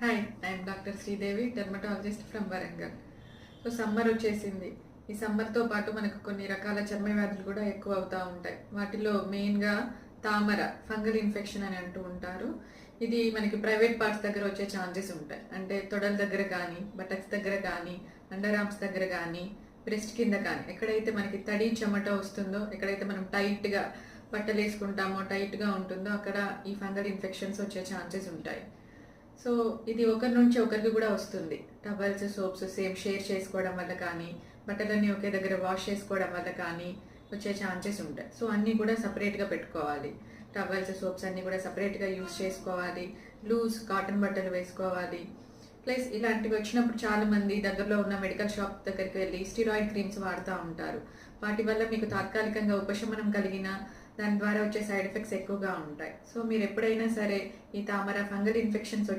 Hi, I'm doctor Sridevi, dermatologist from Warangal. So summer వచ్చేసింది. ఈ సమ్మర్తో పాటు మనకు కొన్ని రకాల చర్మ వ్యాధులు కూడా ఎక్కువ అవుతూ ఉంటాయి. వాటిలో మెయిన్గా తామర, ఫంగల్ ఇన్ఫెక్షన్ అని అంటూ ఉంటారు. ఇది మనకి ప్రైవేట్ పార్ట్స్ దగ్గర వచ్చే ఛాన్సెస్ ఉంటాయి. అంటే తొడల దగ్గర కానీ, బటక్స్ దగ్గర కానీ, అండర్ ఆర్మ్స్ దగ్గర కానీ, బ్రెస్ట్ కింద కానీ, ఎక్కడైతే మనకి తడి చెమట వస్తుందో, ఎక్కడైతే మనం టైట్గా బట్టలు వేసుకుంటామో, టైట్గా ఉంటుందో అక్కడ ఈ ఫంగల్ ఇన్ఫెక్షన్స్ వచ్చే ఛాన్సెస్ ఉంటాయి. సో ఇది ఒకరి నుంచి ఒకరికి కూడా వస్తుంది. టవల్స్, సోప్స్ సేమ్ షేర్ చేసుకోవడం వల్ల కానీ, బట్టలన్నీ ఒకే దగ్గర వాష్ చేసుకోవడం వల్ల కానీ వచ్చే ఛాన్సెస్ ఉంటాయి. సో అన్నీ కూడా సపరేట్గా పెట్టుకోవాలి. టవల్స్, సోప్స్ అన్నీ కూడా సపరేట్గా యూస్ చేసుకోవాలి. లూజ్ కాటన్ బట్టలు వేసుకోవాలి. ప్లస్ ఇలాంటివి వచ్చినప్పుడు చాలామంది దగ్గరలో ఉన్న మెడికల్ షాప్ దగ్గరికి వెళ్ళి స్టిరాయిడ్ క్రీమ్స్ వాడుతూ ఉంటారు. వాటి వల్ల మీకు తాత్కాలికంగా ఉపశమనం కలిగిన దాని ద్వారా వచ్చే సైడ్ ఎఫెక్ట్స్ ఎక్కువగా ఉంటాయి. సో మీరు ఎప్పుడైనా సరే ఈ తామర, ఫంగల్ ఇన్ఫెక్షన్స్ వచ్చి